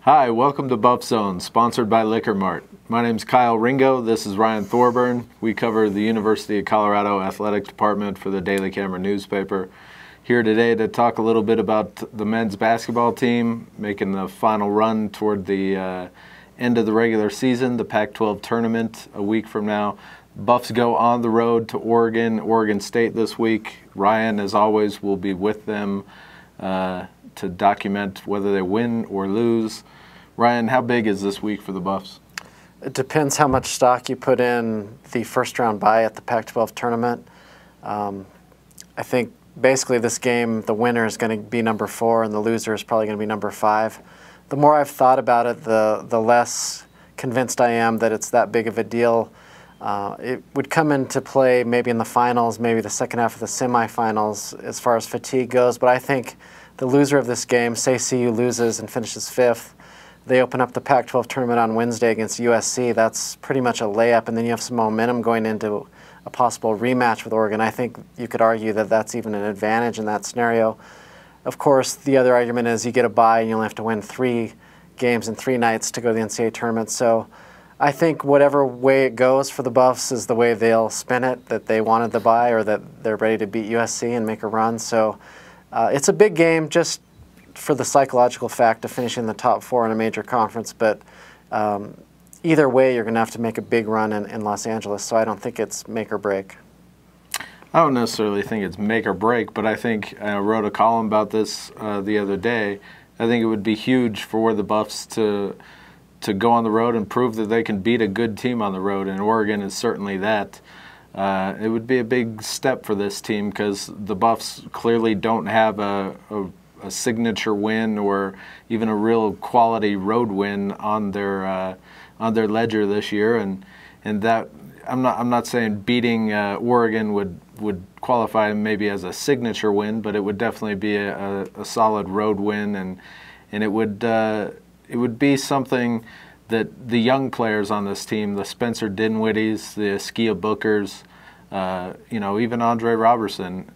Hi, welcome to Buff Zone, sponsored by Liquor Mart. My name's Kyle Ringo. This is Ryan Thorburn. We cover the University of Colorado Athletic Department for the Daily Camera newspaper. Here today to talk a little bit about the men's basketball team making the final run toward the end of the regular season, the Pac-12 tournament a week from now. Buffs go on the road to Oregon State this week. Ryan, as always, will be with them to document whether they win or lose. Ryan, how big is this week for the Buffs? It depends how much stock you put in the first round bye at the Pac-12 tournament. I think basically this game, the winner is going to be number 4 and the loser is probably going to be number 5. The more I've thought about it, the less convinced I am that it's that big of a deal. It would come into play maybe in the finals, maybe the second half of the semifinals as far as fatigue goes, but I think the loser of this game, say CU loses and finishes 5th, they open up the Pac-12 tournament on Wednesday against USC. That's pretty much a layup, and then you have some momentum going into a possible rematch with Oregon. I think you could argue that that's even an advantage in that scenario. Of course, the other argument is you get a bye and you only have to win 3 games in 3 nights to go to the NCAA tournament. So I think whatever way it goes for the Buffs is the way they'll spin it, that they wanted the bye or that they're ready to beat USC and make a run. So it's a big game just for the psychological fact of finishing in the top 4 in a major conference, but either way you're going to have to make a big run in Los Angeles, so I don't think it's make or break. I don't necessarily think it's make or break, but I think I wrote a column about this the other day. I think it would be huge for the Buffs to go on the road and prove that they can beat a good team on the road, and Oregon is certainly that. It would be a big step for this team because the Buffs clearly don't have a signature win or even a real quality road win on their ledger this year, and that I'm not saying beating Oregon would qualify maybe as a signature win, but it would definitely be a solid road win, and it would be something that the young players on this team, the Spencer Dinwiddies, the Askia Bookers, even Andre Robertson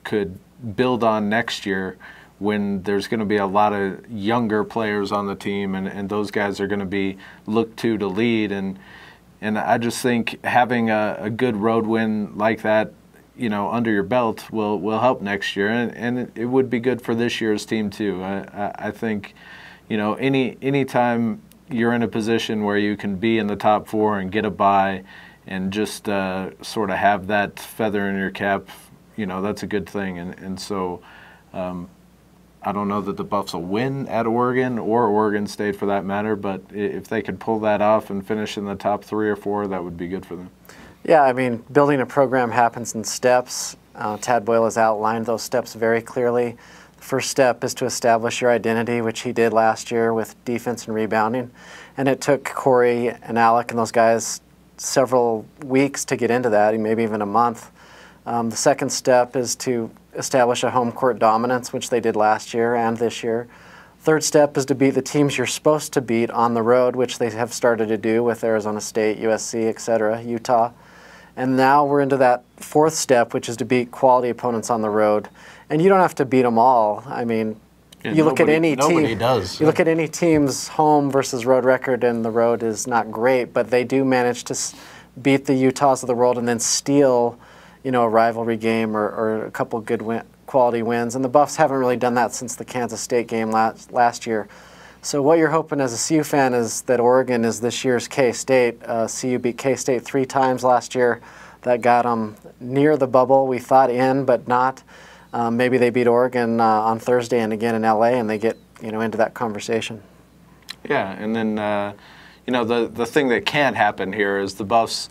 could build on next year when there's going to be a lot of younger players on the team, and those guys are going to be looked to lead. And I just think having a good road win like that, under your belt will help next year, and it would be good for this year's team too. I think, any time you're in a position where you can be in the top 4 and get a bye and just sort of have that feather in your cap, that's a good thing. And so I don't know that the Buffs will win at Oregon or Oregon State for that matter, but if they could pull that off and finish in the top 3 or 4, that would be good for them. Yeah, I mean, building a program happens in steps. Tad Boyle has outlined those steps very clearly. The first step is to establish your identity, which he did last year with defense and rebounding. And it took Corey and Alec and those guys several weeks to get into that, maybe even a month. The second step is to establish a home court dominance, which they did last year and this year. Third step is to beat the teams you're supposed to beat on the road, which they have started to do with Arizona State, USC, etc., Utah. And now we're into that fourth step, which is to beat quality opponents on the road. And you don't have to beat them all. I mean, you look at any team. Nobody does. You look at any team's home versus road record, and the road is not great, but they do manage to beat the Utahs of the world and then steal, a rivalry game or a couple good quality wins. And the Buffs haven't really done that since the Kansas State game last year. So what you're hoping as a CU fan is that Oregon is this year's K-State. CU beat K-State 3 times last year. That got them near the bubble. We thought in, but not. Maybe they beat Oregon on Thursday and again in LA, and they get into that conversation. Yeah, and then the thing that can't happen here is the Buffs,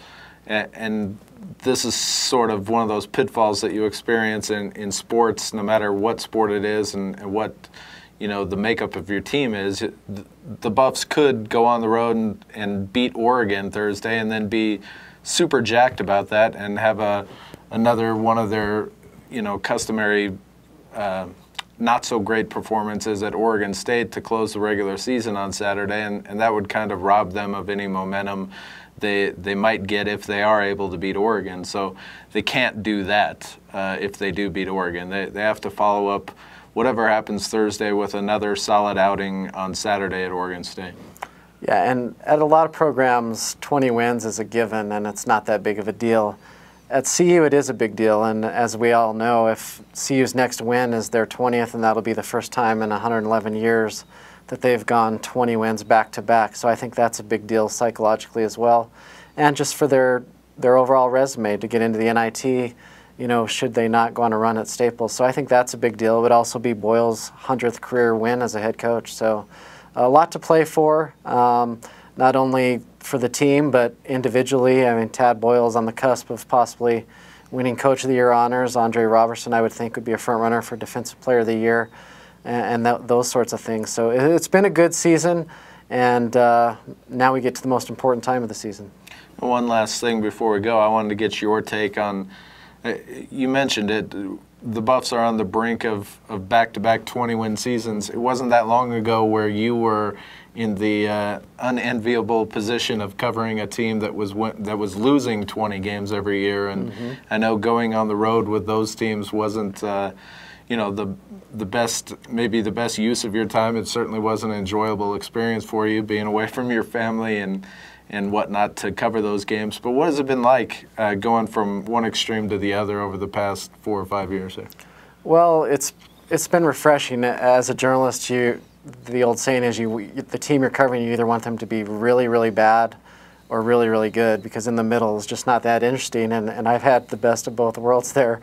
and this is sort of one of those pitfalls that you experience in sports, no matter what sport it is and what the makeup of your team is. The Buffs could go on the road and beat Oregon Thursday and then be super jacked about that and have another one of their customary not so great performances at Oregon State to close the regular season on Saturday, and that would kind of rob them of any momentum they might get if they are able to beat Oregon. So they can't do that if they do beat Oregon. They have to follow up whatever happens Thursday with another solid outing on Saturday at Oregon State. Yeah, and at a lot of programs, 20 wins is a given, and it's not that big of a deal. At CU, it is a big deal, and as we all know, if CU's next win is their 20th, and that'll be the first time in 111 years that they've gone 20 wins back-to-back. So I think that's a big deal psychologically as well. And just for their overall resume to get into the NIT, you know, should they not go on a run at Staples. So I think that's a big deal. It would also be Boyle's 100th career win as a head coach. So a lot to play for, not only for the team, but individually. I mean, Tad Boyle's on the cusp of possibly winning Coach of the Year honors. Andre Robertson, I would think, would be a front runner for Defensive Player of the Year, and those sorts of things. So it's been a good season, and now we get to the most important time of the season. One last thing before we go, I wanted to get your take on, you mentioned it, the Buffs are on the brink of back-to-back 20-win seasons. It wasn't that long ago where you were in the unenviable position of covering a team that was losing 20 games every year, and I know going on the road with those teams wasn't you know, the best, maybe the best use of your time. It certainly was an enjoyable experience for you, being away from your family and whatnot to cover those games. But what has it been like going from one extreme to the other over the past 4 or 5 years there? Well, it's been refreshing. As a journalist, the old saying is the team you're covering, you either want them to be really, really bad or really, really good, because in the middle is just not that interesting, and I've had the best of both worlds there.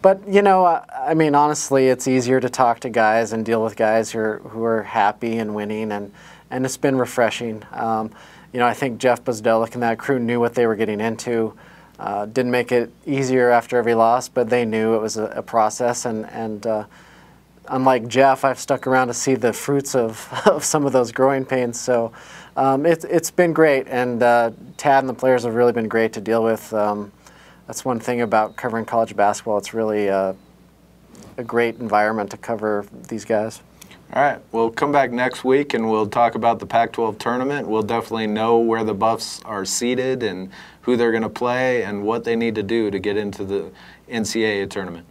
But, you know, I mean, honestly, it's easier to talk to guys and deal with guys who are happy and winning, and it's been refreshing. You know, I think Jeff Bosdelic and that crew knew what they were getting into. Didn't make it easier after every loss, but they knew it was a process, and unlike Jeff, I've stuck around to see the fruits of some of those growing pains. So it's been great, and Tad and the players have really been great to deal with. That's one thing about covering college basketball. It's really a great environment to cover these guys. All right, we'll come back next week and we'll talk about the Pac-12 tournament. We'll definitely know where the Buffs are seated and who they're going to play and what they need to do to get into the NCAA tournament.